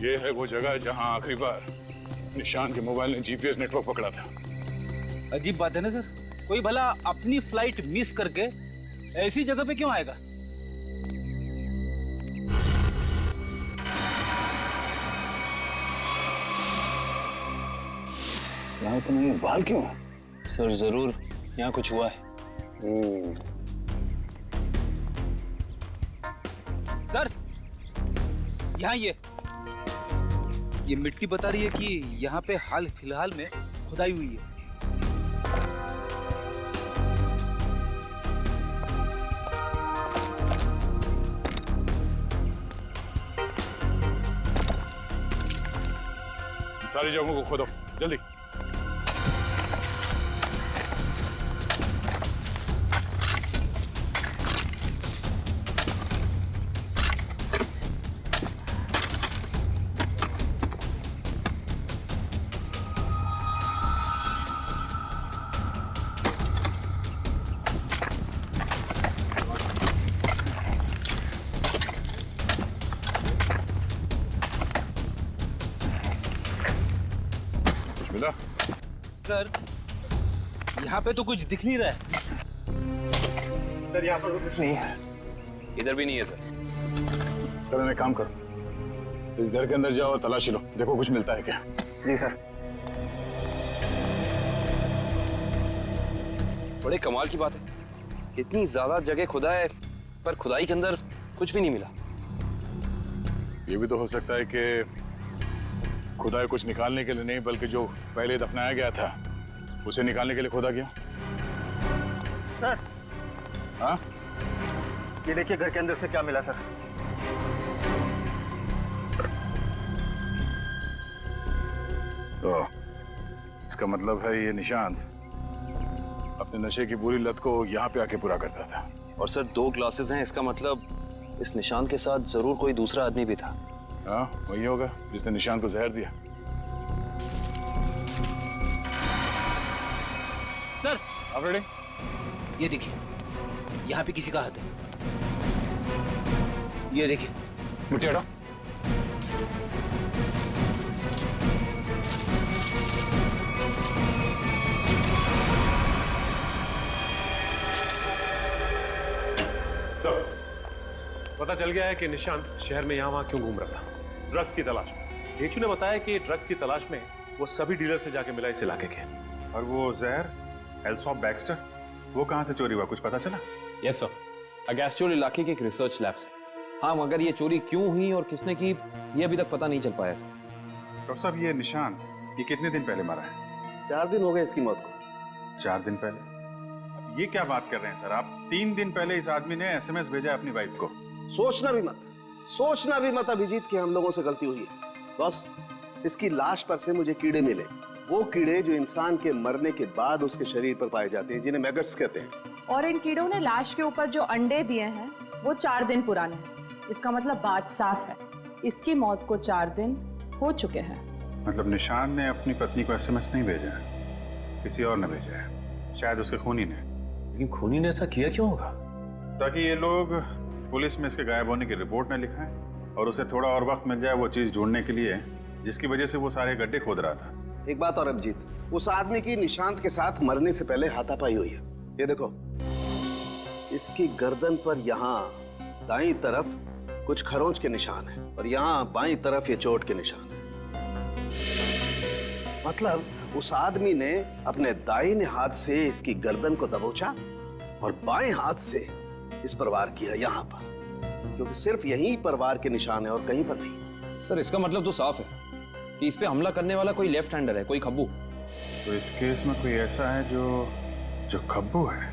ये है वो जगह जहां आखिरी बार निशान के मोबाइल ने जीपीएस नेटवर्क पकड़ा था। अजीब बात है ना सर, कोई भला अपनी फ्लाइट मिस करके ऐसी जगह पे क्यों आएगा? यहाँ तो नहीं, बाल क्यों? सर जरूर यहाँ कुछ हुआ है। सर यहाँ ये मिट्टी बता रही है कि यहाँ पे हाल फिलहाल में खुदाई हुई है। सारी जगहों को खोदो जल्दी। मिला? सर यहाँ पे तो कुछ दिख नहीं रहा है। सर यहाँ पर कुछ नहीं है। इधर भी नहीं है सर। चलो एक काम करो, इस घर के अंदर जाओ और तलाशी लो, देखो कुछ मिलता है क्या। जी सर। बड़े कमाल की बात है, इतनी ज्यादा जगह खुदा है पर खुदाई के अंदर कुछ भी नहीं मिला। ये भी तो हो सकता है कि खुदाई कुछ निकालने के लिए नहीं बल्कि जो पहले दफनाया गया था उसे निकालने के लिए खोदा गया। सर हाँ, ये देखिए घर के अंदर से क्या मिला सर। तो इसका मतलब है ये निशांत अपने नशे की बुरी लत को यहाँ पे आके पूरा करता था। और सर 2 ग्लासेस हैं, इसका मतलब इस निशान के साथ जरूर कोई दूसरा आदमी भी था। हाँ वही होगा जिसने निशांत को जहर दिया। सर आप रेडी? ये देखिए यहाँ पे किसी का हाथ है। ये देखिए। मिट्टी हटाओ। सर पता चल गया है कि निशांत शहर में यहाँ वहाँ क्यों घूम रहा था, ड्रग्स की तलाश में। हेचू ने बताया कि ड्रग्स की तलाश में वो सभी डीलर से जाके मिला इस इलाके के। और वो जहर एल्सॉप बैक्स्टर, वो कहाँ से चोरी हुआ, कुछ पता चला? यस सर, अगेस्टोल इलाके के एक रिसर्च लैब से। हाँ मगर ये चोरी क्यों हुई और किसने की ये अभी तक पता नहीं चल पाया सर। डॉक्टर साहब ये निशांत ये कितने दिन पहले मरा है? 4 दिन हो गए इसकी मौत को। 4 दिन पहले? अब ये क्या बात कर रहे हैं सर आप? 3 दिन पहले इस आदमी ने एसएमएस भेजा अपनी वाइफ को। सोचना भी मत अभिजीत कि हम लोगों से गलती हुई है। बॉस इसकी लाश पर से मुझे कीड़े मिले, वो कीड़े जो इंसान के मरने के बाद उसके शरीर पर पाए जाते हैं, जिन्हें मैगट्स कहते हैं। और इन कीड़ों ने लाश के ऊपर जो अंडे दिए हैं वो 4 दिन पुराने हैं। इसका मतलब बात साफ है, इसकी मौत को 4 दिन हो चुके हैं। मतलब निशान ने अपनी पत्नी को एसएमएस नहीं भेजा है, किसी और ने भेजा है, शायद उसके खूनी ने। लेकिन खूनी ने ऐसा किया क्यों होगा? ताकि ये लोग पुलिस में इसके गायब होने की रिपोर्ट न लिखाएं और उसे थोड़ा और वक्त मिल जाए वो चीज ढूंढने के लिए जिसकी वजह से वो सारे गड्ढे खोद रहा था। एक बात और अभिजीत, उस आदमी की निशांत के साथ मरने से पहले हाथापाई हुई है। ये देखो इसकी गर्दन पर यहाँ दाईं तरफ कुछ खरोंच के निशान है और यहाँ बाईं तरफ ये चोट के निशान है। मतलब उस आदमी ने अपने दाहिने हाथ से इसकी गर्दन को दबोचा और बाएं हाथ से इस पर वार किया यहाँ पर, क्योंकि सिर्फ यहीं पर वार के निशान है और कहीं पर नहीं। सर इसका मतलब तो साफ है कि इस पे हमला करने वाला कोई लेफ्ट हैंडर है, कोई खब्बू। तो इस केस में कोई ऐसा है जो खब्बू है।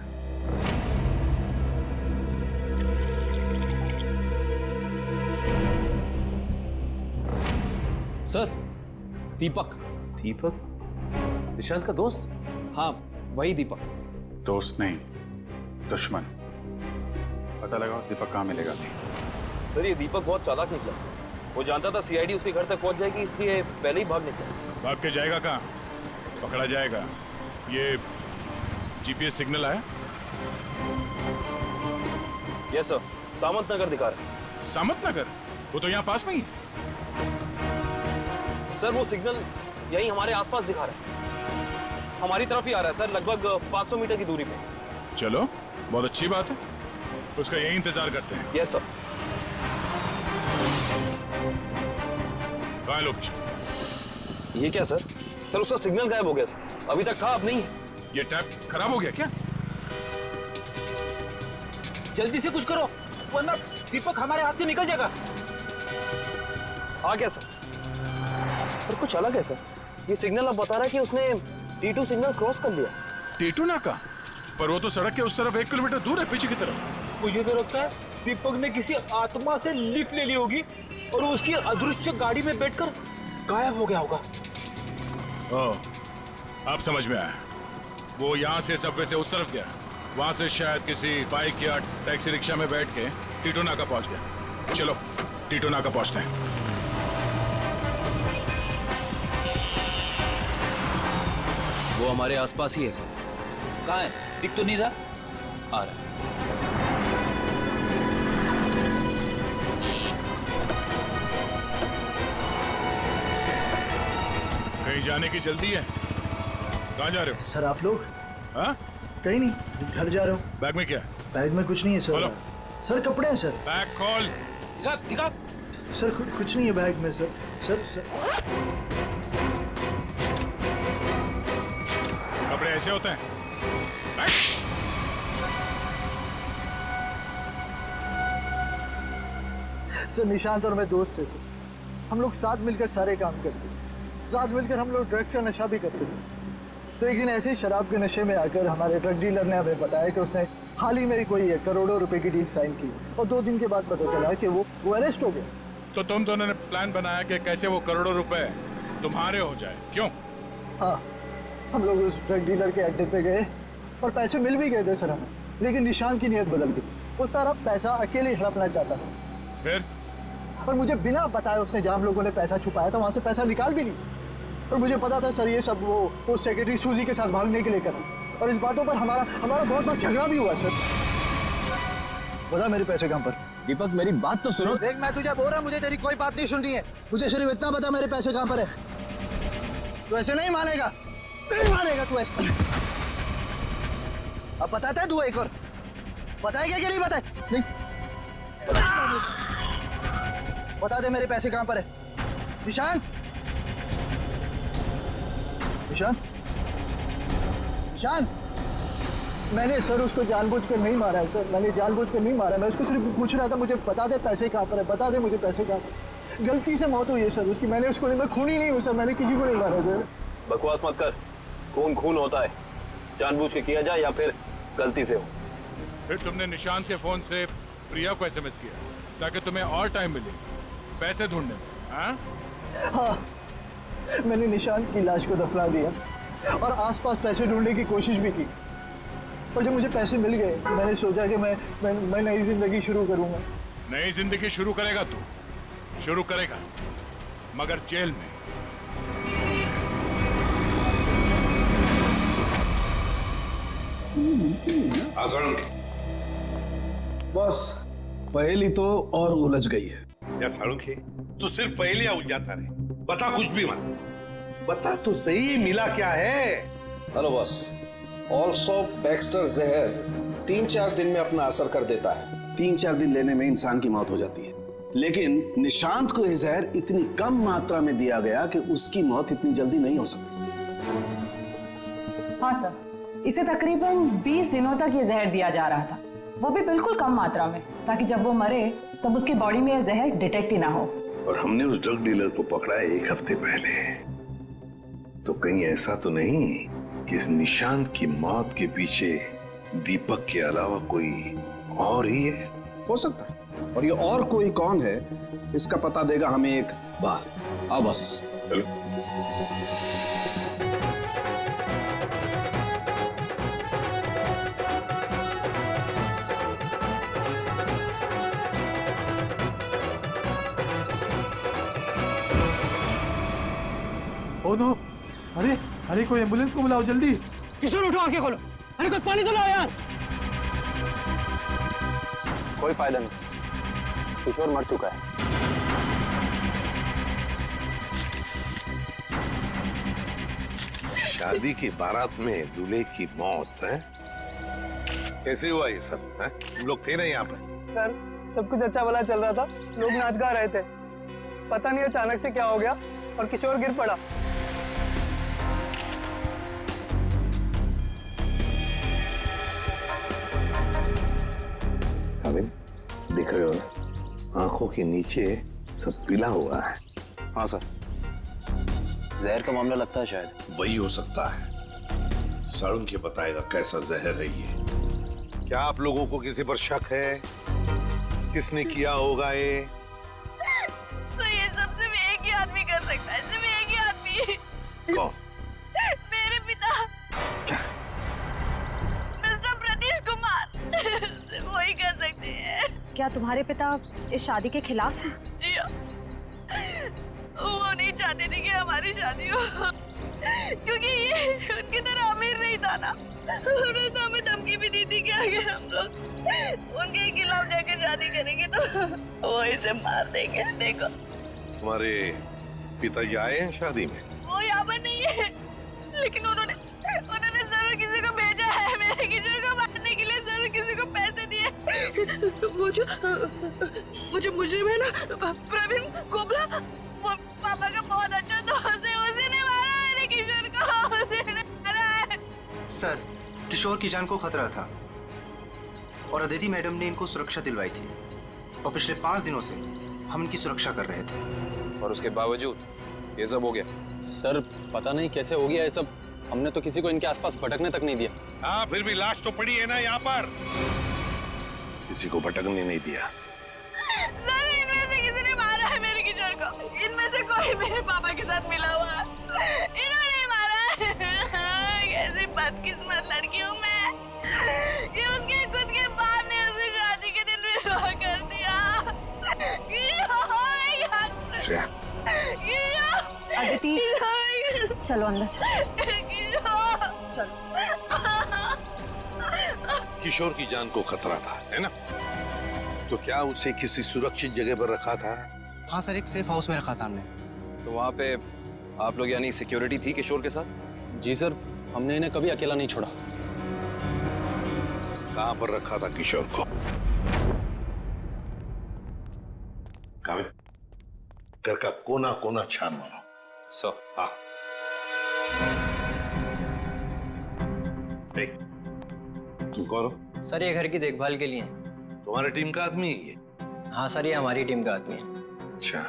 सर दीपक। दीपक? निशांत का दोस्त? हाँ वही दीपक। दोस्त नहीं, दुश्मन। पता लगाओ दीपक कहाँ मिलेगा। सर ये दीपक बहुत चालाक निकला, वो जानता था सीआईडी उसके घर तक पहुंच जाएगी, इसलिए पहले ही भाग निकला। भाग के जाएगा कहाँ? पकड़ा जाएगा। ये जीपीएस सिग्नल आया? यस सर, सामंत नगर दिखा रहा है। सामंत नगर? वो तो यहाँ पास में ही है। सर वो सिग्नल यही हमारे आसपास दिखा रहा है, हमारी तरफ ही आ रहा है सर, लगभग 500 मीटर की दूरी पे। चलो बहुत अच्छी बात है, उसका यही इंतजार करते हैं। Yes sir. कहाँ है लोकेशन? ये क्या सर? सर उसका सिग्नल गायब हो गया सर, अभी तक था अब नहीं है। ये टैप खराब हो गया क्या? जल्दी से कुछ करो वरना दीपक हमारे हाथ से निकल जाएगा। हाँ क्या सर? पर कुछ अलग है सर, ये सिग्नल अब बता रहा है कि उसने T2 सिग्नल क्रॉस कर लिया। टीटू नाका? पर वो तो सड़क के उस तरफ 1 किलोमीटर दूर है, पीछे की तरफ। मुझे तो लगता है दीपक ने किसी आत्मा से लिफ्ट ले ली होगी और उसकी अदृश्य गाड़ी में बैठकर गायब हो गया होगा। अब समझ में आया, वो यहाँ से सबवे से उस तरफ गया, वहां से शायद किसी बाइक या टैक्सी रिक्शा में बैठ के टीटू नाका पहुंच गया। चलो टीटू नाका पहुंचते हैं। वो हमारे आसपास ही है सर। कहाँ है? दिख तो नहीं रहा। आ रहा है। कहीं जाने की जल्दी है? कहाँ जा रहे हो? सर आप लोग? हाँ? कहीं नहीं, घर जा रहा हूँ। बैग में क्या? बैग में कुछ नहीं है सर। खोलो। सर कपड़े हैं सर। बैग खोल। दिखा दिखा। सर कुछ नहीं है बैग में सर। सर कपड़े ऐसे होते हैं? बैग। सर निशांत और मैं दोस्त थे सर, हम लोग साथ मिलकर सारे काम करते थे, साथ मिलकर हम लोग ड्रग्स का नशा भी करते थे। तो एक दिन ऐसे ही शराब के नशे में आकर हमारे ड्रग डीलर ने हमें बताया कि उसने हाल ही में कोई करोड़ों रुपए की डील साइन की और 2 दिन के बाद पता चला कि वो अरेस्ट हो गया। तो तुम दोनों ने प्लान बनाया कि कैसे वो करोड़ों रुपए तुम्हारे हो जाए, क्यों? हाँ, हम लोग उस ड्रग डीलर के अड्डे पे गए और पैसे मिल भी गए थे सर हमें, लेकिन निशांत की नीयत बदल गई। वो सारा पैसा अकेले हड़पना चाहता था। फिर? और मुझे बिना बताए उसने जहाँ हम लोगों ने पैसा छुपाया था वहाँ से पैसा निकाल भी लिया। और मुझे पता था सर ये सब वो सेक्रेटरी सूजी के साथ भागने के लिए करा, और इस बातों पर हमारा बहुत बार झगड़ा भी हुआ सर। बता मेरे पैसे कहाँ पर? दीपक मेरी बात तो सुनो। देख मैं तुझे बोल रहा, मुझे तेरी कोई बात नहीं सुननी है, मुझे सिर्फ इतना बता मेरे पैसे कहाँ पर है। तू ऐसे नहीं मानेगा, नहीं मानेगा तू ऐसे। अब बताता है तू एक और, बताएगा कि नहीं बताए? नहीं बता दे मेरे पैसे कहाँ पर है। निशांत, निशांत, निशांत। मैंने सर उसको जानबूझकर नहीं मारा है सर, मैंने जानबूझकर नहीं मारा, मैं उसको सिर्फ पूछ रहा था मुझे बता दे पैसे कहाँ पर है, बता दे मुझे पैसे कहाँ पर। गलती से मौत हुई है सर उसकी, मैंने उसको नहीं, मैं खूनी नहीं हूँ सर, मैंने किसी को नहीं मारा सर। बकवास मत कर, खून खून होता है, जानबूझ के किया जाए या फिर गलती से हो। फिर तुमने निशांत के फोन से प्रिया को एसएमएस किया ताकि तुम्हें और टाइम मिले पैसे ढूंढने में, हाँ? हाँ, मैंने निशांत की लाश को दफना दिया और आसपास पैसे ढूंढने की कोशिश भी की, और जब मुझे पैसे मिल गए मैंने सोचा कि मैं नई जिंदगी शुरू करूंगा। नई जिंदगी शुरू करेगा तू, शुरू करेगा मगर जेल में। बॉस पहेली तो और उलझ गई है। या सालुंखे, तू सिर्फ पहेलियां उलझाता रहे, बता कुछ भी मत, बता तो सही मिला क्या है। हेलो बॉस, ऑल्सो बैक्स्टर जहर 3-4 दिन में अपना असर कर देता है। 3-4 दिन लेने में इंसान की मौत हो जाती है, लेकिन निशांत को यह जहर इतनी कम मात्रा में दिया गया कि उसकी मौत इतनी जल्दी नहीं हो सकती। हाँ सर, इसे तकरीबन 20 दिनों तक ये जहर दिया जा रहा था, वो भी बिल्कुल कम मात्रा में, ताकि जब वो मरे तब उसकी बॉडी में यह जहर डिटेक्ट ही ना हो। और हमने उस ड्रग डीलर को पकड़ा है 1 हफ्ते पहले, तो कहीं ऐसा तो नहीं कि इस निशांत की मौत के पीछे दीपक के अलावा कोई और ही है? हो सकता है, और ये और कोई कौन है इसका पता देगा हमें एक बार। आओ बस। चलो। ओ नो, अरे अरे कोई एम्बुलेंस को बुलाओ जल्दी। किशोर उठो, आंखें खोलो, अरे कुछ पानी तो लाओ यार। कोई फायदा नहीं, किशोर मर चुका है। शादी की बारात में दूल्हे की मौत है? कैसे हुआ ये सब है? तुम लोग थे ना यहाँ पे? सर सब कुछ अच्छा भला चल रहा था, लोग नाच गा रहे थे, पता नहीं अचानक से क्या हो गया और किशोर गिर पड़ा। अमिन, दिख रहे हो ना, आंखों के नीचे सब पीला हुआ है। हाँ सर, जहर का मामला लगता है शायद। वही हो सकता है। सारुण के बताएगा कैसा जहर है ये। क्या आप लोगों को किसी पर शक है? किसने किया होगा ये? तो ये सब सिर्फ एक ही आदमी कर सकता है, सिर्फ एक ही आदमी। कौन? मेरे पिता, मिस्टर प्रतीश कुमार। सिर्फ वही कर सकते हैं। क्या तुम्हारे पिता इस शादी के खिलाफ हैं? जी हाँ। वो नहीं चाहते थे कि हमारी शादी हो, क्योंकि ये उनकी तरह अमीर नहीं था ना। उन्होंने तो हमें धमकी भी दी थी कि अगर हम लोग उनके खिलाफ जाकर शादी करेंगे तो वो इसे मार देंगे। देखो, तुम्हारे पिताजी आए हैं शादी में? वो यहाँ पर नहीं है, लेकिन उन्होंने जरूर किसी को भेजा है मेरे किशोर को मारने के लिए। जरूर किसी को पैसे दिए। वो जो मुजरिम है ना, प्रवीण कोबला, वो पापा का बहुत अच्छा दोस्त है। उसी ने मारा मेरे किशोर को, उसी ने मारा है। सर, किशोर की जान को खतरा था और अदिति मैडम ने इनको सुरक्षा दिलवाई थी और पिछले 5 दिनों से हम इनकी सुरक्षा कर रहे थे। और उसके बावजूद ये सब हो गया। सर पता नहीं कैसे हो गया ये सब, हमने तो किसी को इनके आसपास भटकने तक नहीं दिया। हाँ, फिर भी लाश तो पड़ी है ना यहाँ पर। किसी को भटकने नहीं दिया। इनमें से किसी ने मारा है मेरे किशोर को। इनमें से कोई मेरे पापा के साथ मिला हुआ है। इन्होंने मारा है। कैसी बदकिस्मत लड़की हूँ मैं। ये उसके खुद के बाप ने उसे शादी के दिन विधवा कर दिया। अदिति, चलो अंदर चलो। किशोर की जान को खतरा था, है ना? तो क्या उसे किसी सुरक्षित जगह पर रखा था? हाँ सर, एक सेफ हाउस में रखा था हमने। तो वहाँ पे आप लोग यानी सिक्योरिटी थी किशोर के साथ? जी सर, हमने इन्हें कभी अकेला नहीं छोड़ा। कहाँ पर रखा था किशोर को? कामिल, घर का कोना कोना छान मारो। सर। हाँ। देख, तुम कौन हो? सर, ये घर की देखभाल के लिए। तुम्हारी टीम का आदमी है ये? हाँ सर, ये हमारी टीम का आदमी है। अच्छा।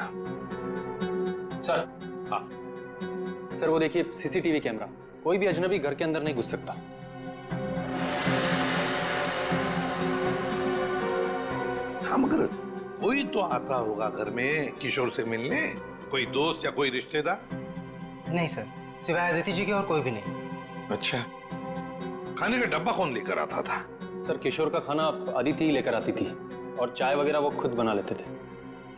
सर। हाँ। सर वो देखिए सीसीटीवी कैमरा, कोई भी अजनबी घर के अंदर नहीं घुस सकता। हाँ, मगर कोई तो आता होगा घर में किशोर से मिलने, कोई दोस्त या कोई रिश्तेदार? नहीं सर, सिवाय अदिति जी के और कोई भी नहीं। अच्छा, खाने का डब्बा कौन लेकर आता था? सर किशोर का खाना अदिति ही लेकर आती थी और चाय वगैरह वो खुद बना लेते थे।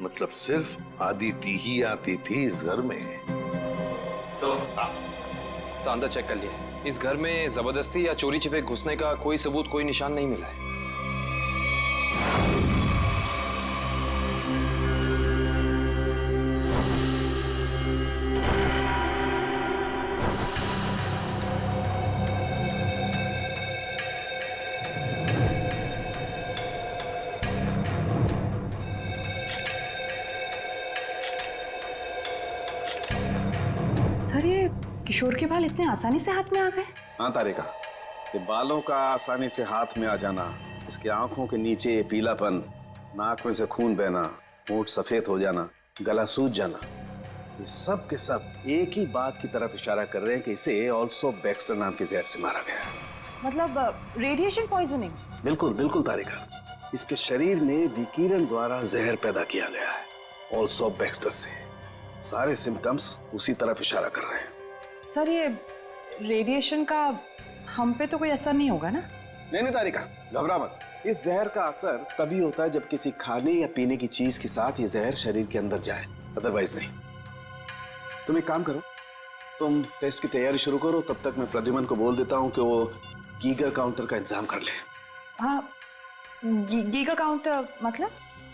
मतलब सिर्फ अदिति ही आती थी इस घर में? सर अंदर चेक कर लिया, इस घर में जबरदस्ती या चोरी छिपे घुसने का कोई सबूत, कोई निशान नहीं मिला है। किशोर के बाल इतने आसानी से हाथ में आ गए? हाँ तारिका, ये बालों का आसानी से हाथ में आ जाना, इसके आंखों के नीचे पीलापन, नाक में से खून बहना, होंठ सफेद हो जाना, गला सूज जाना, ये सब के सब एक ही बात की तरफ इशारा कर रहे हैं कि इसे ऑल्सो बैक्स्टर नाम के जहर से मारा गया है। मतलब रेडिएशन पॉइजनिंग? बिल्कुल बिल्कुल तारिका, इसके शरीर में विकिरण द्वारा जहर पैदा किया गया है ऑल्सो बैक्स्टर से। सारे सिम्टम्स उसी तरफ इशारा कर रहे हैं। सर ये रेडिएशन का हम पे तो कोई असर नहीं होगा ना? नहीं तारिका, घबरा मत। इस जहर का असर तभी होता है जब किसी खाने या पीने की चीज के साथ ये जहर शरीर के अंदर जाए, अदरवाइज नहीं। तुम एक काम करो, तुम टेस्ट की तैयारी शुरू करो, तब तक मैं प्रद्युमन को बोल देता हूँ कि वो गीगर काउंटर का इंतजाम कर ले। हाँ, गीगर काउंटर मतलब?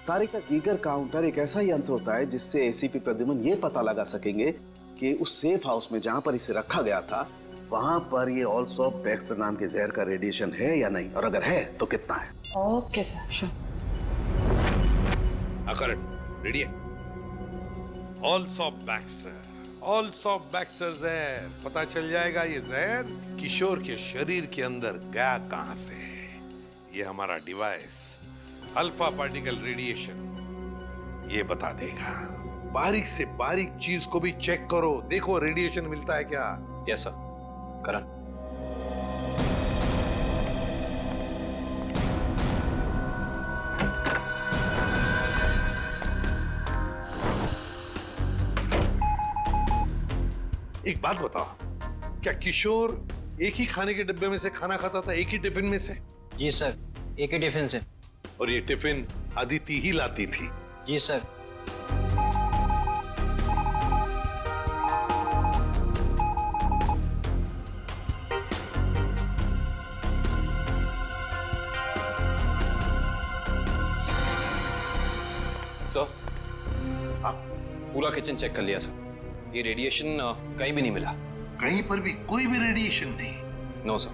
तारिका, गीगर काउंटर एक ऐसा यंत्र होता है जिससे एसीपी प्रद्युमन ये पता लगा सकेंगे कि उस सेफ हाउस में जहां पर इसे रखा गया था वहां पर ये ऑल्सो बैक्स्टर नाम के जहर का रेडिएशन है या नहीं, और अगर है तो कितना है? Okay sir, sure. Karan, ready है? ऑल्सो बैक्स्टर जहर। पता चल जाएगा ये जहर किशोर के शरीर के अंदर गया कहां से है। ये हमारा डिवाइस अल्फा पार्टिकल रेडिएशन ये बता देगा। बारीक से बारीक चीज को भी चेक करो, देखो रेडिएशन मिलता है क्या। Yes sir. करण। एक बात बताओ, क्या किशोर एक ही खाने के डिब्बे में से खाना खाता था, एक ही टिफिन में से? जी सर, एक ही टिफिन से। और ये टिफिन अदिति ही लाती थी? जी सर। सर, पूरा किचन चेक कर लिया सर। ये रेडिएशन कहीं भी नहीं मिला। कहीं पर भी कोई भी रेडिएशन नहीं? No sir.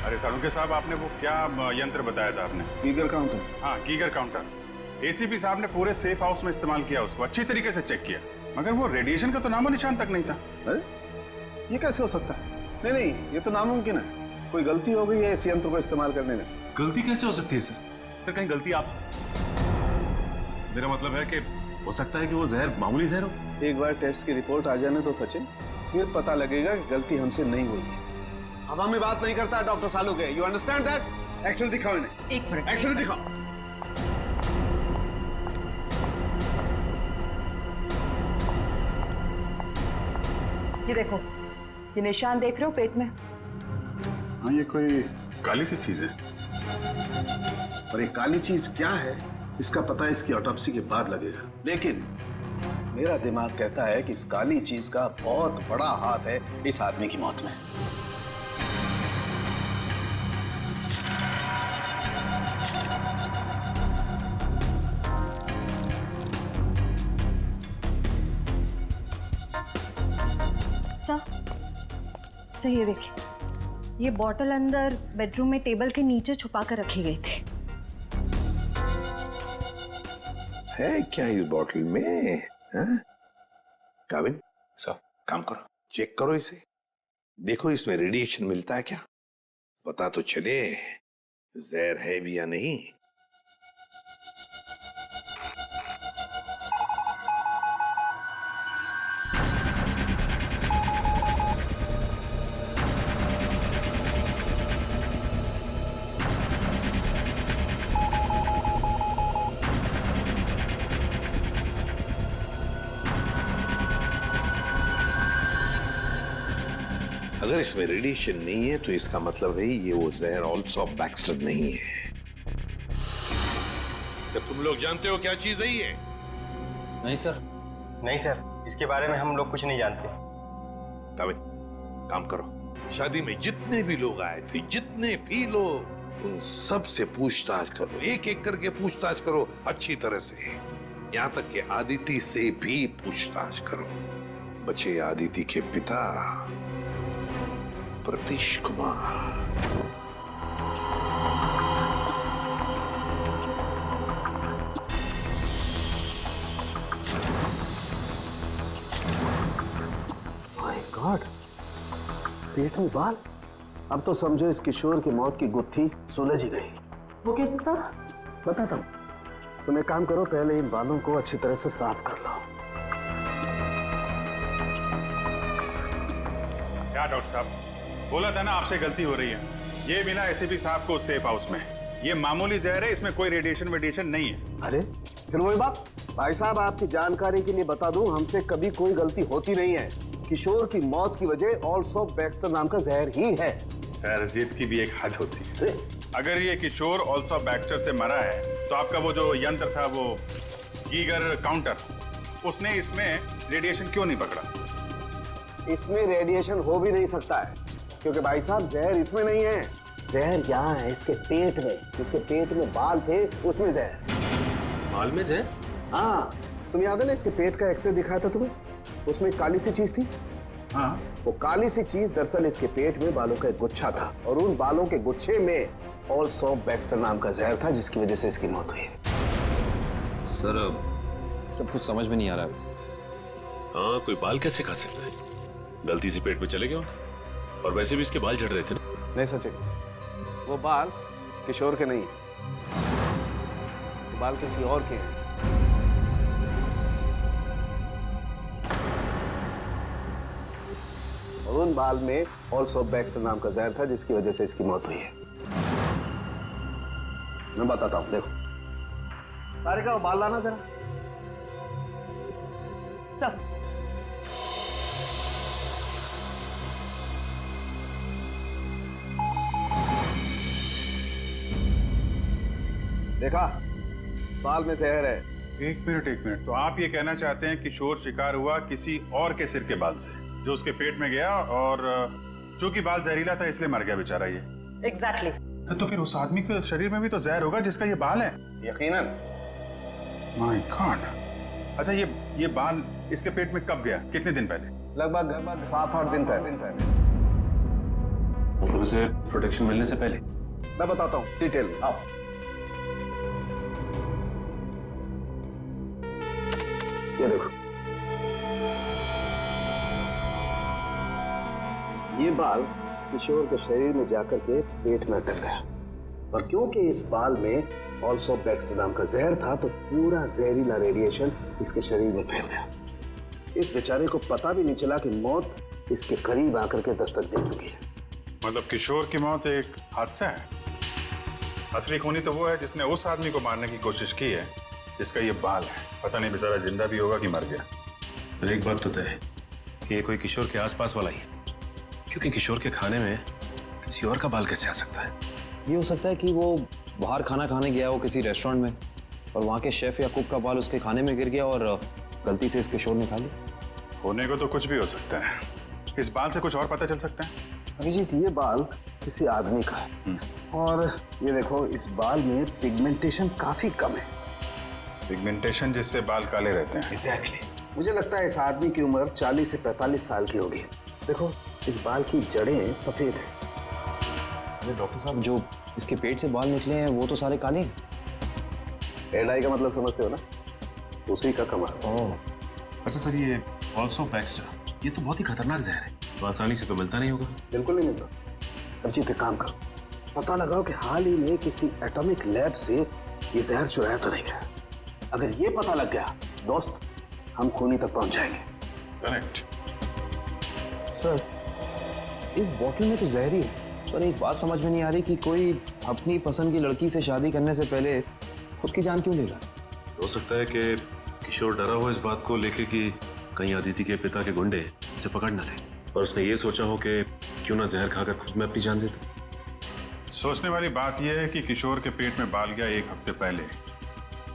अरे सालुंके साहब, आपने वो क्या यंत्र बताया था आपने? Geiger counter. हाँ, गीगर काउंटर। एसीपी साहब ने पूरे सेफ हाउस में इस्तेमाल किया, उसको अच्छी तरीके से चेक किया, मगर वो रेडिएशन का तो नामो निशान तक नहीं था। अरे ये कैसे हो सकता है? नहीं नहीं, ये तो नामुमकिन है। कोई गलती हो गई है इस यंत्र को इस्तेमाल करने में। गलती कैसे हो सकती है सर? सर कहीं गलती आप, मेरा मतलब है कि हो सकता है कि वो जहर मामूली जहर हो। एक बार टेस्ट की रिपोर्ट आ जाने तो सचिन, फिर पता लगेगा कि गलती हमसे नहीं हुई है। हवा में बात नहीं करता doctor Salunke, you understand that? X-ray दिखाओ इन्हें। एक मिनट। एक्सरे दिखाओ। ये देखो, ये निशान देख रहे हो पेट में? हाँ, ये कोई काली सी चीज है। और ये काली चीज क्या है इसका पता इसकी ऑटोप्सी के बाद लगेगा, लेकिन मेरा दिमाग कहता है कि इस काली चीज का बहुत बड़ा हाथ है इस आदमी की मौत में। सर ये देखिए, ये बॉटल अंदर बेडरूम में टेबल के नीचे छुपा कर रखी गई थी। है क्या इस बॉटल में? काविन सर, काम करो, चेक करो इसे, देखो इसमें रेडिएशन मिलता है क्या, पता तो चले जहर है भी या नहीं। अगर इसमें रेडिएशन नहीं है तो इसका मतलब है ये वो जहर ऑल्सो बैक्स्टर नहीं है। तो तुम लोग जानते हो क्या चीज है ये? नहीं सर। नहीं सर, इसके बारे में हम लोग कुछ नहीं जानते। काविन, काम करो, शादी में जितने भी लोग आए थे, जितने भी लोग, उन सब से पूछताछ करो, एक एक करके पूछताछ करो अच्छी तरह से, यहां तक कि आदिति से भी पूछताछ करो। बचे आदिति के पिता प्रतीश कुमार। माय गॉड, पेट में बाल। अब तो समझो इस किशोर की मौत की गुत्थी सुलझ ही गई। वो कैसे सर? बताता हूं, तुम एक काम करो, पहले इन बालों को अच्छी तरह से साफ कर लो। क्या डॉक्टर साहब, बोला था ना आपसे गलती हो रही है। ये मिला एसीपी साहब को सेफ हाउस में, ये मामूली जहर है, इसमें कोई रेडिएशन नहीं है। अरे फिर वही बात। भाई साहब, आपकी जानकारी के लिए बता दूं, हमसे कभी कोई गलती होती नहीं है। किशोर की मौत की वजह ऑल्सो बैक्स्टर नाम का जहर ही है। सर, जिद की भी एक हद होती है। अगर ये किशोर ऑल्सो बैक्स्टर से मरा है तो आपका वो जो यंत्र था, वो गीगर काउंटर, उसने इसमें रेडिएशन क्यों नहीं पकड़ा? इसमें रेडिएशन हो भी नहीं सकता है, क्योंकि भाई साहब जहर इसमें नहीं है। जहर यहाँ है इसके पेट में। इसके पेट में बाल थे, उसमें जहर। बाल में जहर? हाँ, तुम याद है ना इसके पेट का एक्सरे दिखाया था तुम्हें, उसमें एक काली सी चीज थी, हाँ। वो काली सी चीज दरअसल इसके पेट में बालों का एक गुच्छा था और उन बालों के गुच्छे में ऑल्सो बैक्स्टर नाम का जहर था जिसकी वजह से इसकी मौत हुई। सर सब कुछ समझ में नहीं आ रहा है। हाँ, कोई बाल कैसे खा सकता है? गलती से पेट में चले गए और वैसे भी इसके बाल झड़ रहे थे ना। नहीं सचिन, वो बाल किशोर के नहीं, वो बाल किसी और के हैं। और उन बाल में ऑल्सो बैक्स्टर नाम का जहर था जिसकी वजह से इसकी मौत हुई है। मैं बताता हूं, देखो तारिका, वो बाल लाना जरा। सब देखा, बाल में जहर है। एक मिनट। तो आप ये कहना चाहते हैं किशोर शिकार हुआ किसी और के सिर के बाल से, जो उसके पेट में गया और चूंकि बाल जहरीला था इसलिए मर गया बेचारा ये। एग्जैक्टली। तो फिर उस आदमी के शरीर में भी तो जहर होगा जिसका ये बाल है। यकीनन। My God. अच्छा, ये बाल इसके पेट में कब गया? कितने दिन पहले? लगभग 7-8 दिन पहले। मतलब उसे प्रोटेक्शन मिलने से पहले? मैं बताता हूँ डिटेल में। आओ, ये देखो, ये बाल किशोर के शरीर में जाकर के पेट में अटक गया और क्योंकि इस बाल में ऑल्सो बैक्स्टर नाम का जहर था तो पूरा जहरीला रेडिएशन इसके शरीर में फैल गया। इस बेचारे को पता भी नहीं चला कि मौत इसके करीब आकर के दस्तक दे चुकी है। मतलब किशोर की मौत एक हादसा है। असली खूनी तो वो है जिसने उस आदमी को मारने की कोशिश की है जिसका ये बाल है। पता नहीं बेचारा जिंदा भी होगा कि मर गया। सर एक बात तो तय है कि ये कोई किशोर के आसपास वाला ही है, क्योंकि किशोर के खाने में किसी और का बाल कैसे आ सकता है? ये हो सकता है कि वो बाहर खाना खाने गया हो किसी रेस्टोरेंट में और वहाँ के शेफ या कुक का बाल उसके खाने में गिर गया और गलती से इस किशोर ने खा लिया। होने को तो कुछ भी हो सकता है। इस बाल से कुछ और पता चल सकता है? अभिजीत, ये बाल किसी आदमी का है और ये देखो, इस बाल में पिगमेंटेशन काफी कम है। पिगमेंटेशन जिससे बाल काले रहते हैं। एग्जैक्टली। मुझे लगता है इस आदमी की उम्र 40 से 45 साल की होगी। देखो, इस बाल की जड़ें सफेद हैं। अरे डॉक्टर साहब, जो इसके पेट से बाल निकले हैं वो तो सारे काले हैं। हेयर डाई का मतलब समझते हो ना? उसी का कमाल। ओह, अच्छा सर, ये ऑल्सो बैक्स्टर ये तो बहुत ही खतरनाक जहर है, तो आसानी से तो मिलता नहीं होगा। बिल्कुल नहीं मिलता। अभिजीत, एक काम करो, पता लगाओ कि हाल ही में किसी एटॉमिक लैब से ये जहर चुराया तो नहीं गया। अगर ये पता लग गया दोस्त, हम खूनी तक पहुंच जाएंगे। करेक्ट। सर इस बोतल में तो जहर ही है, पर एक बात समझ में नहीं आ रही कि कोई अपनी पसंद की लड़की से शादी करने से पहले खुद की जान क्यों लेगा? हो सकता है कि किशोर डरा हो इस बात को लेके कि कहीं अदिति के पिता के गुंडे उसे पकड़ न ले, और उसने ये सोचा हो कि क्यों ना जहर खाकर खुद में अपनी जान दे दे। सोचने वाली बात यह है कि किशोर के पेट में बाल गया 1 हफ्ते पहले,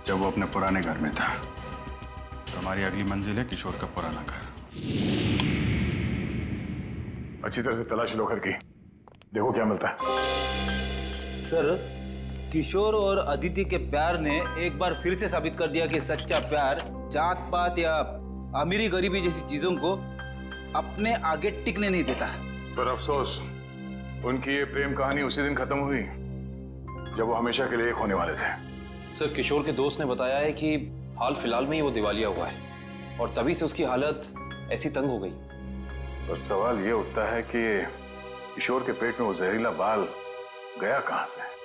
जब वो अपने पुराने घर में था। तो हमारी अगली मंजिल है किशोर का पुराना घर। अच्छी तरह से तलाश लो घर की, देखो क्या मिलता है। सर, किशोर और अदिति के प्यार ने एक बार फिर से साबित कर दिया कि सच्चा प्यार जात पात या अमीरी गरीबी जैसी चीजों को अपने आगे टिकने नहीं देता। पर अफसोस, उनकी ये प्रेम कहानी उसी दिन खत्म हुई जब वो हमेशा के लिए एक होने वाले थे। सर, किशोर के दोस्त ने बताया है कि हाल फिलहाल में ही वो दिवालिया हुआ है और तभी से उसकी हालत ऐसी तंग हो गई। बस सवाल ये उठता है कि किशोर के पेट में वो जहरीला बाल गया कहां से?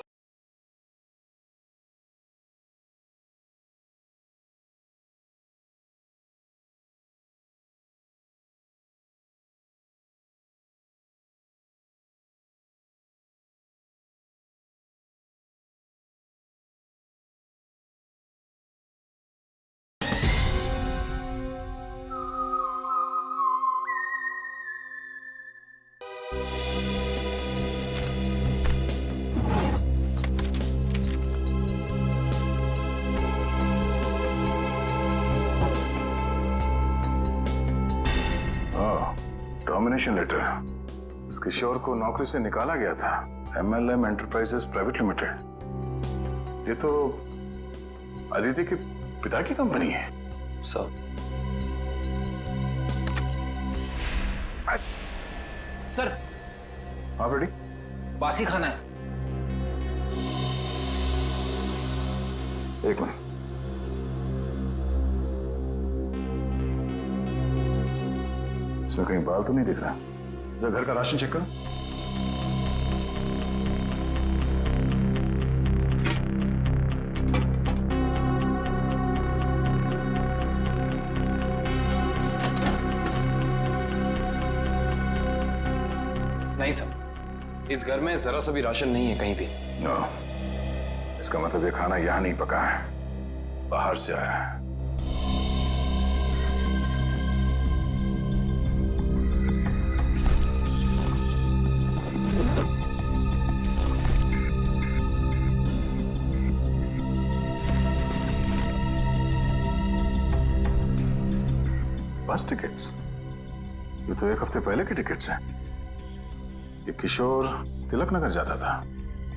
Termination letter. इस किशोर को नौकरी से निकाला गया था। MLM enterprises private limited. ये तो अदिति के पिता की कंपनी है। सर, सर आप रेडी? बासी खाना है। एक मिनट। इसमें कहीं बाल तो नहीं दिख रहा। जरा घर का राशन चेक करो। नहीं सर, इस घर में जरा सा भी राशन नहीं है कहीं भी। नो, इसका मतलब ये खाना यहां नहीं पका है, बाहर से आया है। बस टिकट्स? ये तो एक हफ्ते पहले के टिकट्स हैं। ये किशोर तिलक नगर जाता था,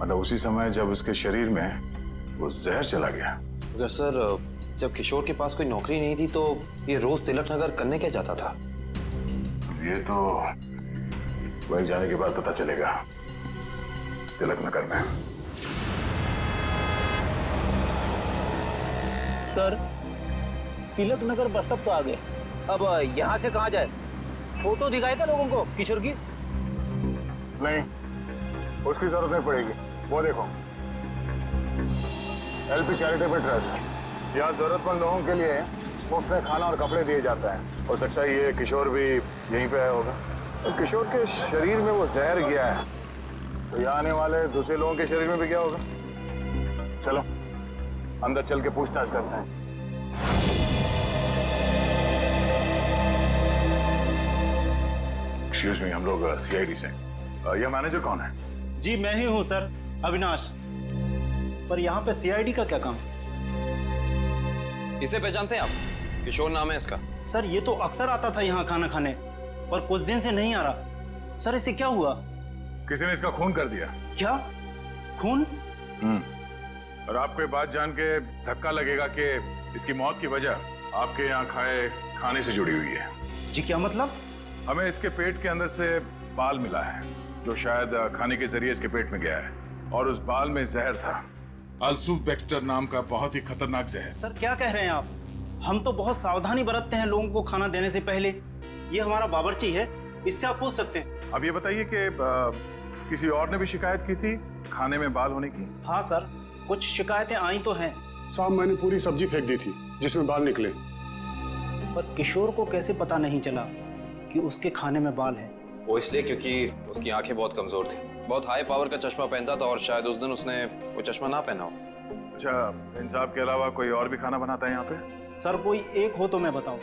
मतलब उसी समय जब उसके शरीर में वो जहर चला गया। अगर सर जब किशोर के पास कोई नौकरी नहीं थी तो ये रोज तिलक नगर करने क्या जाता था? ये तो वही जाने के बाद पता चलेगा। तिलक नगर में। Sir Tilak Nagar bus stop तो आ गए, अब यहाँ से कहाँ जाए? फोटो दिखाए थे लोगों को किशोर की? नहीं, उसकी जरूरत नहीं पड़ेगी। वो देखो, एलपी चैरिटेबल ट्रस्ट, यहाँ जरूरतमंद लोगों के लिए मुफ्त में खाना और कपड़े दिए जाते हैं। हो सकता है ये किशोर भी यहीं पे आया होगा। और किशोर के शरीर में वो जहर गया है, तो यहाँ आने वाले दूसरे लोगों के शरीर में भी क्या होगा? चलो अंदर चल के पूछताछ करते हैं। एक्सक्यूज मी, हम लोग सीआईडी से। यह मैनेजर कौन है? जी मैं ही हूँ सर, अविनाश। पर यहाँ पे सीआईडी का क्या काम? इसे पहचानते हैं आप? किशोर नाम है इसका। सर ये तो अक्सर आता था यहाँ खाना खाने, पर कुछ दिन से नहीं आ रहा। सर इसे क्या हुआ? किसी ने इसका खून कर दिया। क्या? खून? और आपको ये बात जान के धक्का लगेगा कि इसकी मौत की वजह आपके यहाँ खाए खाने से जुड़ी हुई है। जी क्या मतलब? हमें इसके पेट के अंदर से बाल मिला है, जो शायद खाने के जरिए इसके पेट में गया है, और उस बाल में जहर था, अल्सूफ बैक्स्टर नाम का बहुत ही खतरनाक जहर। सर क्या कह रहे हैं आप? हम तो बहुत सावधानी बरतते हैं लोगों को खाना देने से पहले। ये हमारा बावर्ची है, इससे आप पूछ सकते हैं। अब ये बताइए कि किसी और ने भी शिकायत की थी खाने में बाल होने की? हाँ सर, कुछ शिकायतें आई तो हैं। साहब मैंने पूरी सब्जी फेंक दी थी जिसमें बाल निकले। पर किशोर को कैसे पता नहीं चला कि उसके खाने में बाल है? वो इसलिए क्योंकि उसकी आंखें बहुत कमजोर थी, बहुत हाई पावर का चश्मा पहनता था और शायद उस दिन उसने वो चश्मा ना पहना हो। अच्छा, इन साहब के अलावा कोई और भी खाना बनाता है यहाँ पे? सर कोई एक हो तो मैं बताऊं।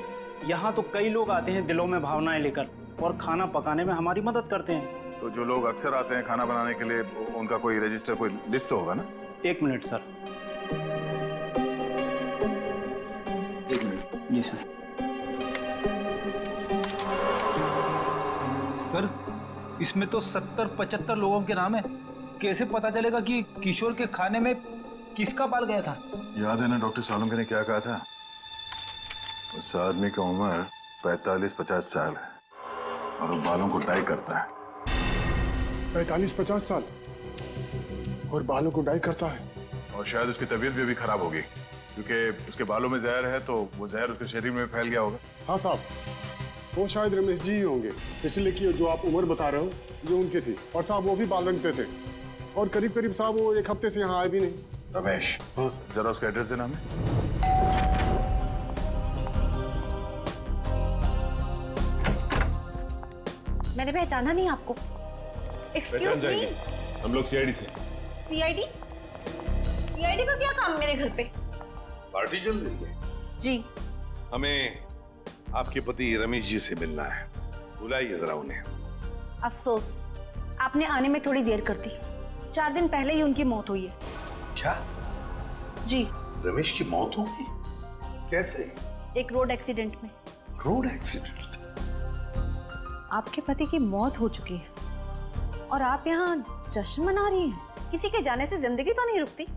यहाँ तो कई लोग आते हैं दिलों में भावनाएं लेकर और खाना पकाने में हमारी मदद करते हैं। तो जो लोग अक्सर आते हैं खाना बनाने के लिए, उनका कोई रजिस्टर, कोई लिस्ट होगा ना? एक मिनट सर। एक मिनट। जी सर। सर इसमें तो 70-75 लोगों के नाम है, कैसे पता चलेगा कि किशोर के खाने में किसका बाल गया था? याद है ना डॉक्टर सालुंके ने क्या कहा था? उस आदमी की उम्र 45-50 साल है और वो बालों को डाई करता है। 45-50 साल और बालों को डाई करता है? और शायद उसकी तबीयत भी अभी खराब होगी, क्योंकि उसके बालों में जहर है, तो वो जहर उसके शरीर में फैल गया होगा। हाँ साहब, वो शायद रमेश जी ही होंगे, इसलिए कि जो आप उम्र बता रहे हो ये उनकी थी। और साहब वो भी बाल रंगते थे, और करीब करीब साहब वो एक हफ्ते से यहाँ आए भी नहीं। रमेश? हाँ सर। जरा उसका एड्रेस देना हमें। मैंने पहचाना नहीं आपको। एक्सक्यूज मी, हम लोग सीआईडी से। सीआईडी? सीआईडी का क्या काम मेरे घर पे? पार्टी चल रही है जी। हमें आपके पति रमेश जी से मिलना है, बुलाइए जरा उन्हें। अफसोस, आपने आने में थोड़ी देर कर दी। 4 दिन पहले ही उनकी मौत हुई है। क्या? जी। रमेश की मौत हो गई? कैसे? एक रोड एक्सीडेंट में। Road accident? आपके पति की मौत हो चुकी है और आप यहाँ जश्न मना रही हैं। किसी के जाने से जिंदगी तो नहीं रुकती,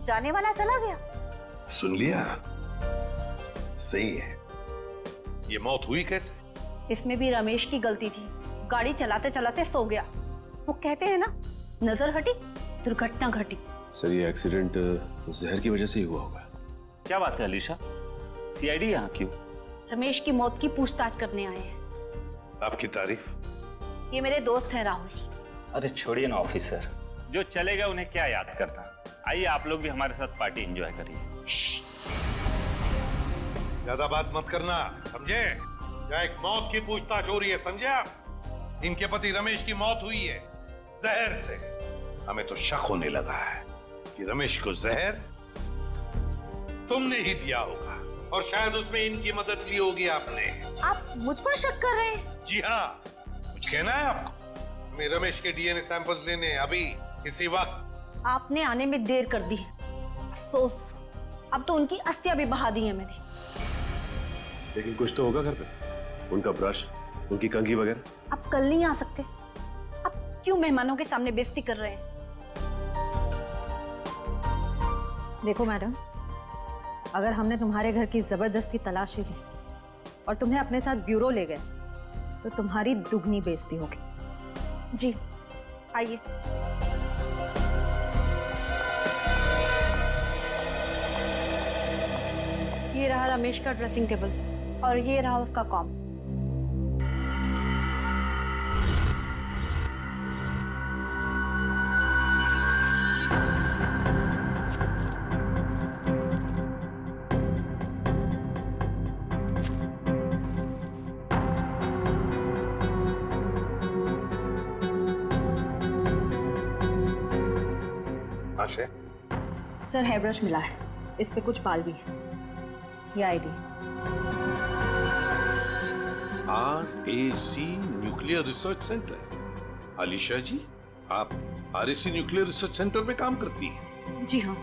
जाने वाला चला गया। सुन लिया? सही है। ये मौत हुई कैसे? इसमें भी रमेश की गलती थी। गाड़ी चलाते चलाते सो गया। वो कहते हैं ना, नजर हटी दुर्घटना घटी। सर ये एक्सीडेंट जहर की वजह से ही हुआ होगा। क्या बात है अलीशा, सीआईडी यहाँ क्यों? रमेश की मौत की पूछताछ करने आए हैं। आपकी तारीफ? ये मेरे दोस्त हैं राहुल। अरे छोड़िए ना ऑफिसर, जो चले गए उन्हें क्या याद करना। आइए आप लोग भी हमारे साथ पार्टी एंजॉय करिए। ज्यादा बात मत करना, समझे? क्या एक मौत की पूछताछ हो रही है, समझे आप? इनके पति रमेश की मौत हुई है जहर से। हमें तो शक होने लगा है कि रमेश को जहर तुमने ही दिया होगा और शायद उसमें इनकी मदद ली होगी आपने। आप मुझ पर शक कर रहे हैं? जी हाँ, कुछ कहना है आपको? हमें रमेश के डीएनए सैंपल्स लेने अभी इसी वक्त। आपने आने में देर कर दी। अफसोस, अब तो उनकी अस्थियां भी बहा दी है मैंने। लेकिन कुछ तो होगा घर पे, उनका ब्रश, उनकी कंघी वगैरह। आप कल नहीं आ सकते? आप क्यों मेहमानों के सामने बेइज्जती कर रहे हैं? देखो मैडम, अगर हमने तुम्हारे घर की जबरदस्ती तलाशी ली और तुम्हें अपने साथ ब्यूरो ले गए तो तुम्हारी दुगनी बेइज्जती होगी। जी आइए। ये रहा रमेश का ड्रेसिंग टेबल और ये रहा उसका कॉम। आशय, सर हेयर ब्रश मिला है, इस पे कुछ बाल भी है। ये ID. RAC nuclear research centre. Alisha ji, आप RAC न्यूक्लियर रिसर्च सेंटर में काम करती हैं? जी हाँ।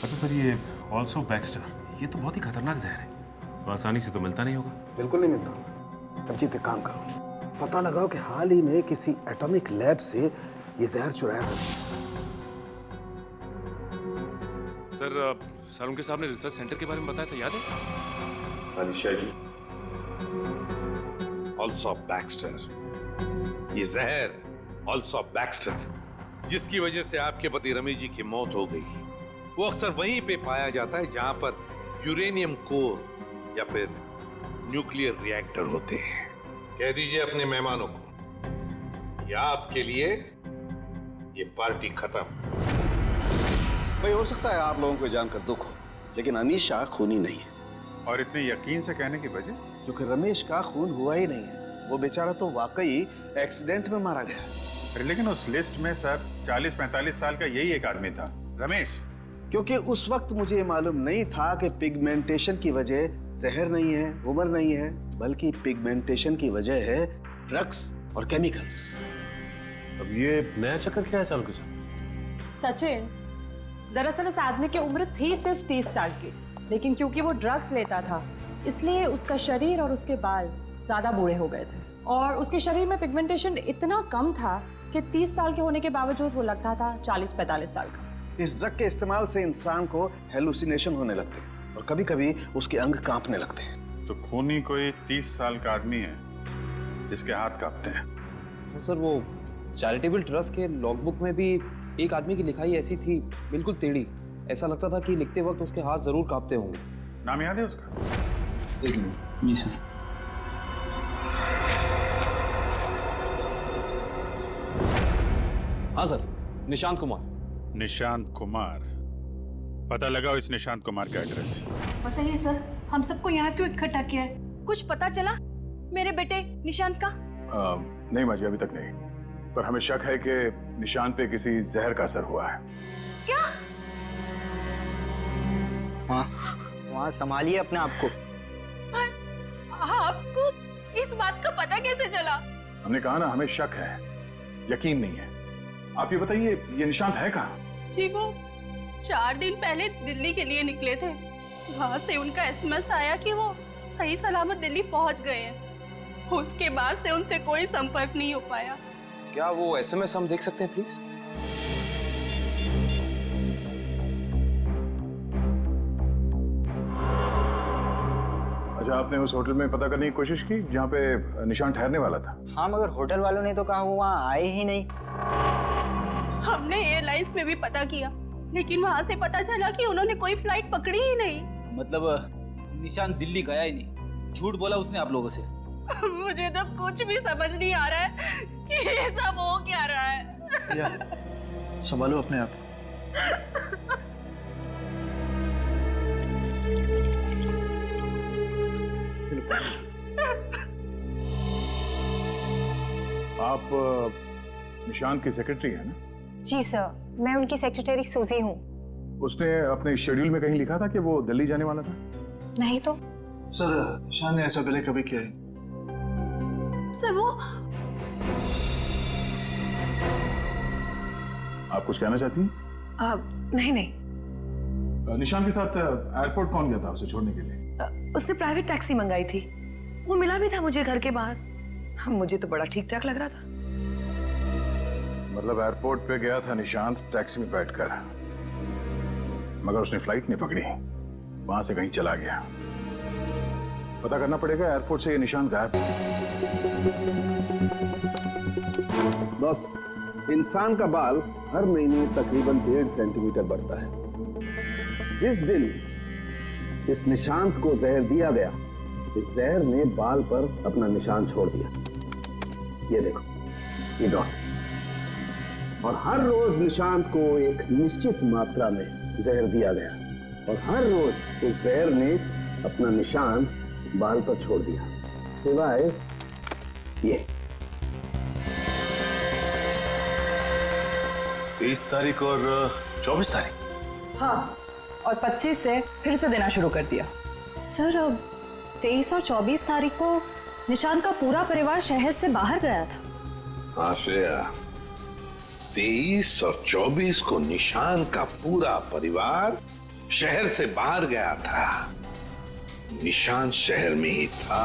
अच्छा सर, ये ऑल्सो बैक्स्टर, ये तो बहुत ही खतरनाक जहर है, तो आसानी से तो मिलता नहीं होगा। बिल्कुल नहीं मिलता। अभिजीत एक काम करो, पता लगाओ कि हाल ही में किसी एटॉमिक लैब से ये जहर चुराया था। सर उनके साहब ने रिसर्च सेंटर के बारे में बताया था, याद है? अलीशा जी, ऑल्सो बैक्स्टर, ये जहर ऑल्सो बैक्स्टर जिसकी वजह से आपके पति रमेश जी की मौत हो गई, वो अक्सर वहीं पे पाया जाता है जहां पर यूरेनियम कोर या फिर न्यूक्लियर रिएक्टर होते हैं। कह दीजिए अपने मेहमानों को, या आपके लिए ये पार्टी खत्म। भाई हो सकता है आप लोगों को जानकर दुख हो, लेकिन अनीशा खूनी नहीं है। और इतने यकीन से कहने की वजह? क्योंकि रमेश का खून हुआ ही नहीं है, वो बेचारा तो वाकई एक्सीडेंट में मारा गया। अरे लेकिन उस लिस्ट में सर 40-45 साल का यही एक आदमी था, रमेश। क्योंकि उस वक्त मुझे ये मालूम नहीं था कि पिगमेंटेशन की वजह जहर नहीं है, उम्र नहीं है, बल्कि पिगमेंटेशन की वजह है ड्रग्स और केमिकल्स। अब ये नया चक्कर क्या है साल के साथ? सचिन, दरअसल इस आदमी की उम्र थी सिर्फ 30 साल की, लेकिन क्योंकि वो ड्रग्स लेता था इसलिए उसका शरीर और उसके बाल ज्यादा बूढ़े हो गए थे, और उसके शरीर में पिगमेंटेशन इतना कम था कि 30 साल के होने के बावजूद वो लगता था 40-45 साल का। इस ड्रग के इस्तेमाल से इंसान को हेलुसिनेशन होने लगते हैं और कभी-कभी उसके अंग कांपने लगते हैं। तो खूनी कोई 30 साल का आदमी है जिसके हाथ कांपते हैं। सर वो चैरिटेबल ट्रस्ट के लॉगबुक में भी एक आदमी की लिखाई ऐसी थी, बिल्कुल टेढ़ी। ऐसा लगता था कि लिखते वक्त उसके हाथ जरूर कांपते होंगे। नाम याद है उसका? एक मिनट। जी सर। हाँ सर, निशांत कुमार। निशांत कुमार, पता लगाओ इस निशांत कुमार का एड्रेस। बताइए सर, हम सबको यहाँ क्यों इकट्ठा किया है? कुछ पता चला मेरे बेटे निशांत का? नहीं माजी, अभी तक नहीं, पर हमें शक है कि निशांत पे किसी जहर का असर हुआ है। क्या? वहाँ संभालिए अपने आप को। आपको इस बात का पता कैसे चला? हमने कहा ना, हमें शक है, यकीन नहीं है। आप ये बताइए, ये निशांत है कहाँ? जी वो 4 दिन पहले दिल्ली के लिए निकले थे। वहाँ से उनका एसएमएस आया कि वो सही सलामत दिल्ली पहुँच गए हैं। उसके बाद से उनसे कोई संपर्क नहीं हो पाया। क्या वो एसएमएस हम देख सकते हैं प्लीज? अच्छा, आपने उस होटल में पता करने की कोशिश की जहाँ पे निशान ठहरने वाला था? हाँ, मगर होटल वालों ने तो कहा वो वहाँ आए ही नहीं। हमने एयरलाइंस में भी पता किया, लेकिन वहाँ से पता चला कि उन्होंने कोई फ्लाइट पकड़ी ही नहीं। मतलब निशान दिल्ली गया ही नहीं, झूठ बोला उसने आप लोगों से। मुझे तो कुछ भी समझ नहीं आ रहा है कि ये सब हो क्या रहा है। या, संभालो अपने आप। आप निशान की सेक्रेटरी है ना? जी सर, मैं उनकी सेक्रेटरी सूजी हूँ। उसने अपने शेड्यूल में कहीं लिखा था कि वो दिल्ली जाने वाला था? नहीं तो। सर, निशान ने ऐसा पहले कभी किया है? सर वो आप कुछ कहना चाहती हैं? नहीं नहीं। निशान के साथ एयरपोर्ट कौन गया था उसे छोड़ने के लिए? उसने प्राइवेट टैक्सी मंगाई थी, वो मिला भी था मुझे घर के बाहर। मुझे तो बड़ा ठीक ठाक लग रहा था। मतलब एयरपोर्ट पे गया था निशांत टैक्सी में बैठकर, मगर उसने फ्लाइट नहीं पकड़ी, वहां से कहीं चला गया। पता करना पड़ेगा एयरपोर्ट से ये निशान गायब। बस इंसान का बाल हर महीने तकरीबन 1.5 सेंटीमीटर बढ़ता है। जिस दिन इस निशांत को जहर दिया गया, इस जहर ने बाल पर अपना निशान छोड़ दिया। ये देखो, ये डॉट। और हर रोज निशांत को एक निश्चित मात्रा में जहर दिया गया और हर रोज उस जहर ने अपना निशान बाल पर छोड़ दिया, सिवाय ये। 23 तारीख और 24 तारीख। हाँ, और 25 से फिर से देना शुरू कर दिया। सर, 23 और 24 तारीख को निशांत का पूरा परिवार शहर से बाहर गया था। हाँ श्रेया, 23 और 24 को निशान का पूरा परिवार शहर से बाहर गया था। निशान शहर में ही था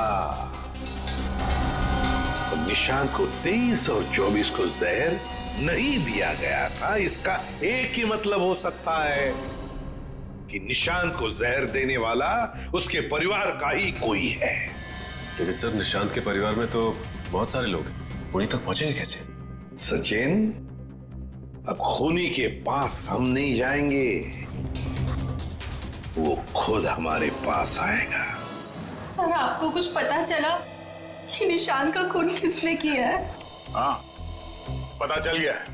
और निशान को 23 और 24 को जहर नहीं दिया गया था। इसका एक ही मतलब हो सकता है कि निशान को जहर देने वाला उसके परिवार का ही कोई है। लेकिन सर, निशांत के परिवार में तो बहुत सारे लोग हैं, उन्हीं तक पहुंचेंगे कैसे? सचिन, अब खूनी के पास हम नहीं जाएंगे, वो खुद हमारे पास आएगा। सर, आपको कुछ पता चला कि निशान का खून किसने किया है? हाँ, पता चल गया है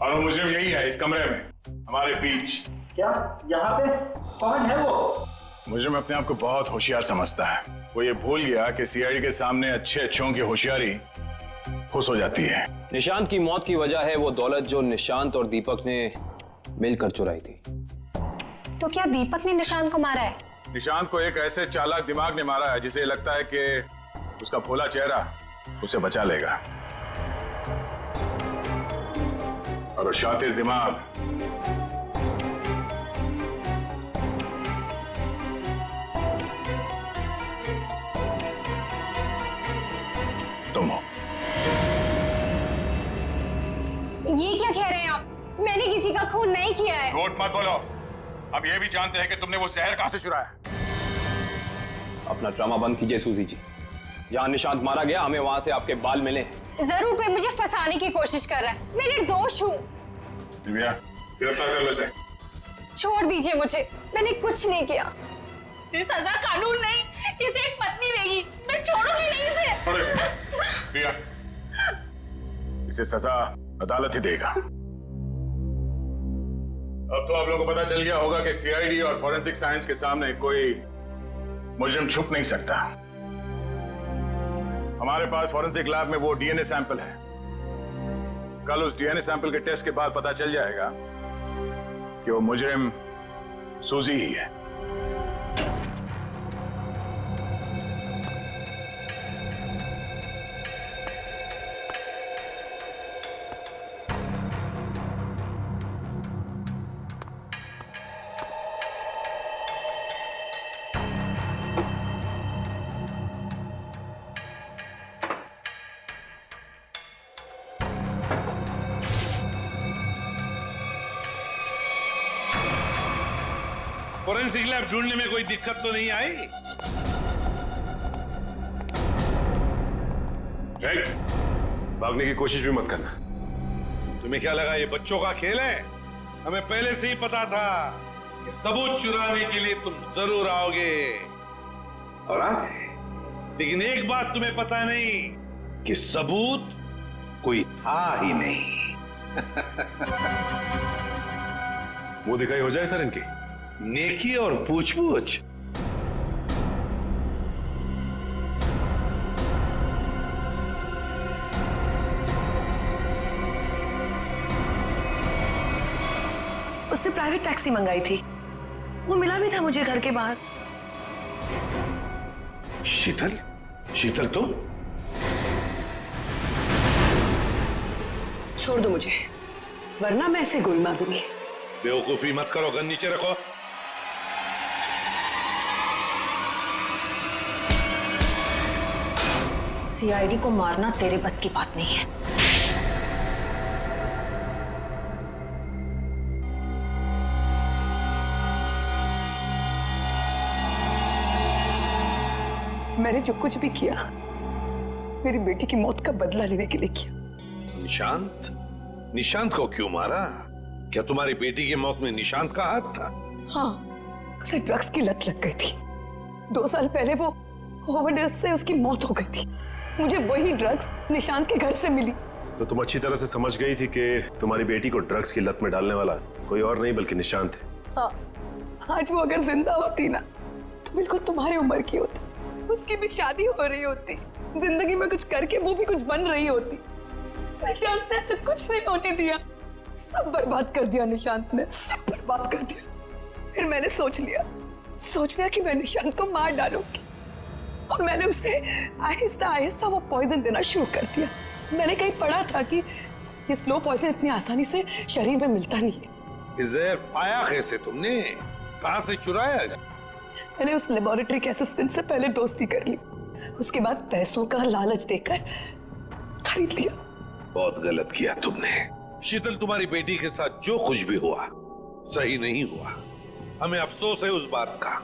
और वो मुजरिम यही है, इस कमरे में हमारे बीच। क्या यहाँ पे कौन है वो? मुजरिम अपने आप को बहुत होशियार समझता है। वो ये भूल गया कि सीआईडी के सामने अच्छे अच्छों की होशियारी खुश हो जाती है। निशांत की मौत की वजह है वो दौलत जो निशांत और दीपक ने मिलकर चुराई थी। तो क्या दीपक ने निशांत को मारा है? निशांत को एक ऐसे चालाक दिमाग ने मारा है जिसे लगता है कि उसका भोला चेहरा उसे बचा लेगा, और शातिर दिमाग तुम हो। ये क्या कह रहे हैं आप? मैंने किसी का खून नहीं किया है। झूठ मत बोलो। अब ये भी जानते हैं कि तुमने वो जहर कहां से चुराया। अपना ड्रामा बंद कीजिए सूजी जी। जहां निशांत मारा गया, हमें वहां से आपके बाल मिले। जरूर कोई मुझे फंसाने की कोशिश कर रहा है। मैं निर्दोष हूँ। दिव्या, गिरफ्तार कर लो इसे। छोड़ दीजिए मुझे, मैंने कुछ नहीं किया। ये सजा कानून नहीं, इसे एक पत्नी देगी। मैं छोड़ूंगी नहीं इसे। दिव्या, इसे सजा अदालत ही देगा। अब तो आप लोगों को पता चल गया होगा कि सीआईडी और फॉरेंसिक साइंस के सामने कोई मुजरिम छुप नहीं सकता। हमारे पास फॉरेंसिक लैब में वो डीएनए सैंपल है। कल उस डीएनए सैंपल के टेस्ट के बाद पता चल जाएगा कि वो मुजरिम सूजी ही है। फोरेंसिक लैब ढूंढने में कोई दिक्कत तो नहीं आई? भागने की कोशिश भी मत करना। तुम्हें क्या लगा ये बच्चों का खेल है? हमें पहले से ही पता था कि सबूत चुराने के लिए तुम जरूर आओगे, और आ गए। लेकिन एक बात तुम्हें पता नहीं कि सबूत कोई था ही नहीं। मुंह दिखाई हो जाए सर इनकी। नेकी और पूछ-पूछ। उससे प्राइवेट टैक्सी मंगाई थी, वो मिला भी था मुझे घर के बाहर। शीतल? शीतल तुम? छोड़ दो मुझे, वरना मैं ऐसे गोली मार दूंगी। बेवकूफी मत करो, गन नीचे रखो। सीआईडी को मारना तेरे बस की बात नहीं है। मैंने जो कुछ भी किया मेरी बेटी की मौत का बदला लेने के लिए किया। निशांत? निशांत को क्यों मारा? क्या तुम्हारी बेटी की मौत में निशांत का हाथ था? हाँ, उसे ड्रग्स की लत लग गई थी। 2 साल पहले वो ओवरडोज से उसकी मौत हो गई थी। मुझे वही ड्रग्स निशांत के घर से मिली। तो तुम अच्छी तरह से समझ गई थी कि तुम्हारी बेटी को ड्रग्स की लत में डालने वाला कोई और नहीं बल्कि निशांत है। हाँ, आज वो अगर जिंदा होती ना तो बिल्कुल तुम्हारी उम्र की होती, उसकी भी शादी हो रही होती, जिंदगी में कुछ करके वो भी कुछ बन रही होती। निशांत ने ऐसा कुछ नहीं होने दिया, सब बर्बाद कर दिया निशांत ने, सब बर्बाद कर दिया। फिर मैंने सोच लिया कि मैं निशांत को मार डालूंगी, और मैंने उसे आहिस्ता आहिस्ता वो पॉइजन देना शुरू कर दिया। मैंने कहीं पढ़ा था कि ये स्लो पॉइजन इतनी आसानी से शरीर में मिलता नहीं है। जहर पाया कैसे तुमने? कहां से चुराया? मैंने उस लेबोरेटरी के असिस्टेंट से पहले दोस्ती कर ली, उसके बाद पैसों का लालच देकर खरीद लिया। बहुत गलत किया तुमने। शीतल, तुम्हारी बेटी के साथ जो कुछ भी हुआ सही नहीं हुआ। हमें अफसोस है उस बात का,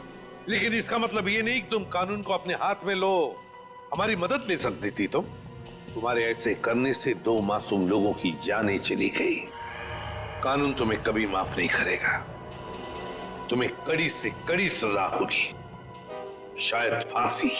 लेकिन इसका मतलब ये नहीं कि तुम कानून को अपने हाथ में लो। हमारी मदद ले सकती थी तुम। तुम्हारे ऐसे करने से 2 मासूम लोगों की जानें चली गई। कानून तुम्हें कभी माफ नहीं करेगा। तुम्हें कड़ी से कड़ी सजा होगी, शायद फांसी।